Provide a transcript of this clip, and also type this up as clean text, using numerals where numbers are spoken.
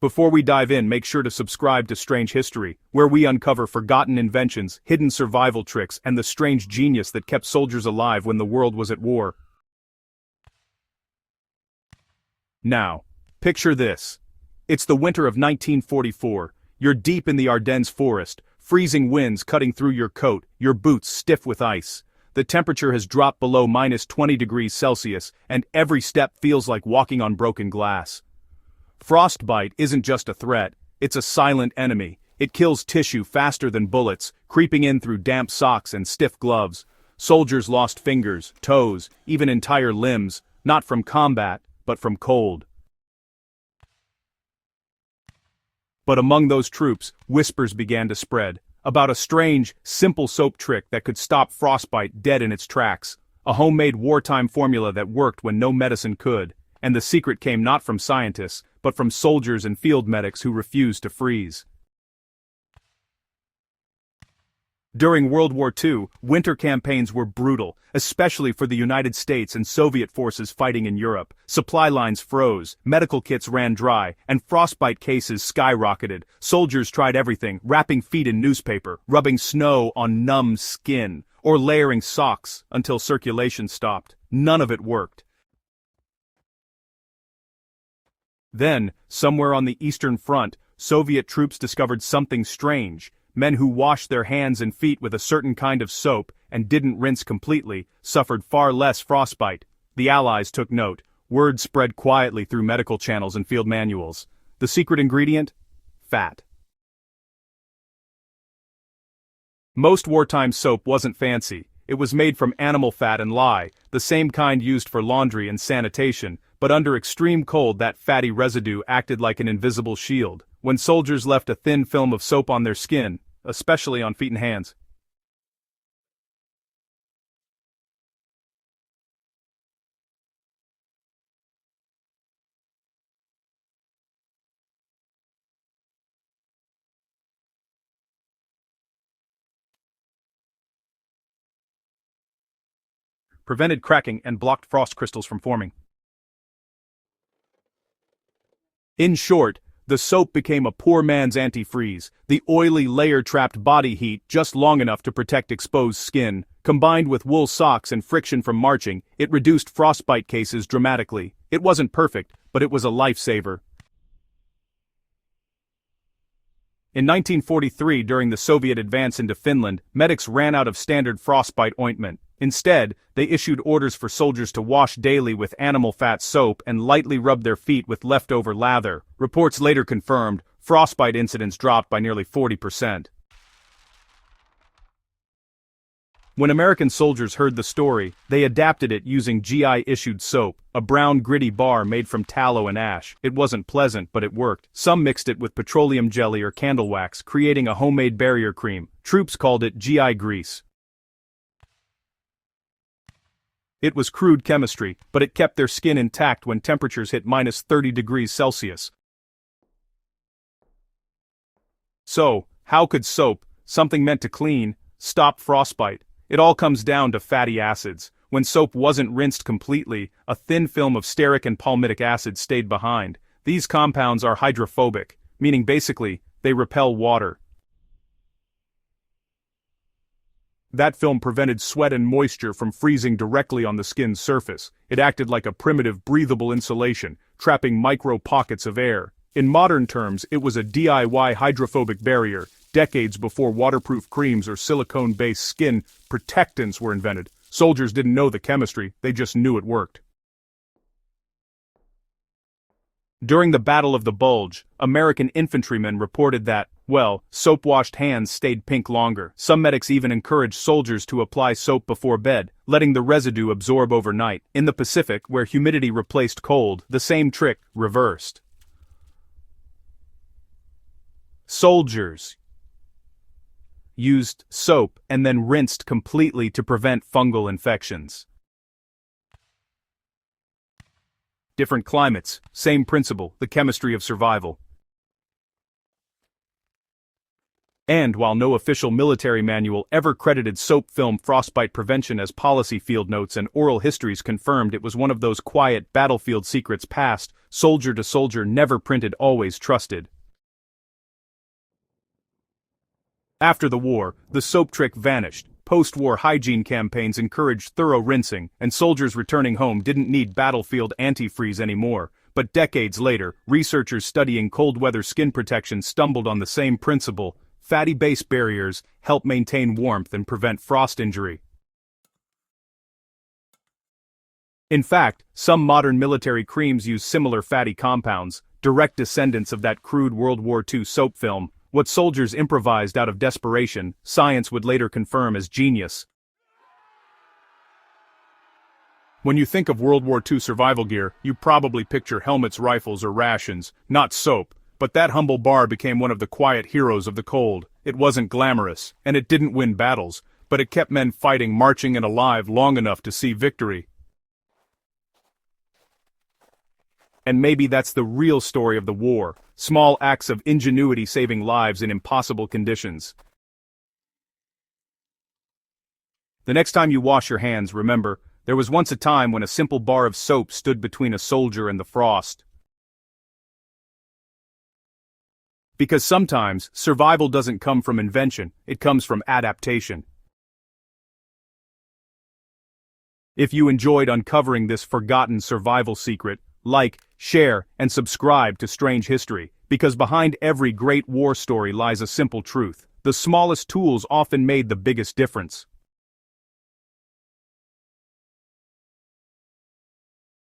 Before we dive in, make sure to subscribe to Strange History, where we uncover forgotten inventions, hidden survival tricks, and the strange genius that kept soldiers alive when the world was at war. Now, picture this. It's the winter of 1944. You're deep in the Ardennes forest, freezing winds cutting through your coat, your boots stiff with ice. The temperature has dropped below -20 degrees Celsius, and every step feels like walking on broken glass. Frostbite isn't just a threat, it's a silent enemy. It kills tissue faster than bullets, creeping in through damp socks and stiff gloves. Soldiers lost fingers, toes, even entire limbs, not from combat, but from cold. But among those troops, whispers began to spread about a strange, simple soap trick that could stop frostbite dead in its tracks. A homemade wartime formula that worked when no medicine could. And the secret came not from scientists, but from soldiers and field medics who refused to freeze. During World War II, winter campaigns were brutal, especially for the United States and Soviet forces fighting in Europe. Supply lines froze, medical kits ran dry, and frostbite cases skyrocketed. Soldiers tried everything, wrapping feet in newspaper, rubbing snow on numb skin, or layering socks until circulation stopped. None of it worked. Then, somewhere on the Eastern Front, Soviet troops discovered something strange. Men who washed their hands and feet with a certain kind of soap and didn't rinse completely suffered far less frostbite. The Allies took note. Word spread quietly through medical channels and field manuals. The secret ingredient? Fat. Most wartime soap wasn't fancy. It was made from animal fat and lye, the same kind used for laundry and sanitation, but under extreme cold that fatty residue acted like an invisible shield. When soldiers left a thin film of soap on their skin, especially on feet and hands, prevented cracking and blocked frost crystals from forming. In short, the soap became a poor man's antifreeze. The oily layer trapped body heat just long enough to protect exposed skin. Combined with wool socks and friction from marching, it reduced frostbite cases dramatically. It wasn't perfect, but it was a lifesaver. In 1943, during the Soviet advance into Finland, medics ran out of standard frostbite ointment. Instead, they issued orders for soldiers to wash daily with animal fat soap and lightly rub their feet with leftover lather. Reports later confirmed, frostbite incidents dropped by nearly 40%. When American soldiers heard the story, they adapted it using GI-issued soap, a brown gritty bar made from tallow and ash. It wasn't pleasant, but it worked. Some mixed it with petroleum jelly or candle wax, creating a homemade barrier cream. Troops called it GI grease. It was crude chemistry, but it kept their skin intact when temperatures hit -30 degrees Celsius. So, how could soap, something meant to clean, stop frostbite? It all comes down to fatty acids. When soap wasn't rinsed completely, a thin film of stearic and palmitic acid stayed behind. These compounds are hydrophobic, meaning basically, they repel water. That film prevented sweat and moisture from freezing directly on the skin's surface. It acted like a primitive, breathable insulation, trapping micro pockets of air. In modern terms, it was a DIY hydrophobic barrier, decades before waterproof creams or silicone-based skin protectants were invented. Soldiers didn't know the chemistry, they just knew it worked. During the Battle of the Bulge, American infantrymen reported that, well, soap-washed hands stayed pink longer. Some medics even encouraged soldiers to apply soap before bed, letting the residue absorb overnight. In the Pacific, where humidity replaced cold, the same trick reversed. Soldiers used soap and then rinsed completely to prevent fungal infections. Different climates, same principle, the chemistry of survival. And while no official military manual ever credited soap film frostbite prevention as policy, field notes and oral histories confirmed it was one of those quiet battlefield secrets passed, soldier to soldier, never printed, always trusted. After the war, the soap trick vanished. Post-war hygiene campaigns encouraged thorough rinsing, and soldiers returning home didn't need battlefield antifreeze anymore. But decades later, researchers studying cold-weather skin protection stumbled on the same principle. Fatty base barriers help maintain warmth and prevent frost injury. In fact, some modern military creams use similar fatty compounds, direct descendants of that crude World War II soap film. What soldiers improvised out of desperation, science would later confirm as genius. When you think of World War II survival gear, you probably picture helmets, rifles, or rations, not soap. But that humble bar became one of the quiet heroes of the cold. It wasn't glamorous, and it didn't win battles, but it kept men fighting, marching, and alive long enough to see victory. And maybe that's the real story of the war, small acts of ingenuity saving lives in impossible conditions. The next time you wash your hands, remember, there was once a time when a simple bar of soap stood between a soldier and the frost. Because sometimes, survival doesn't come from invention, it comes from adaptation. If you enjoyed uncovering this forgotten survival secret, like, share, and subscribe to Strange History, because behind every great war story lies a simple truth. The smallest tools often made the biggest difference.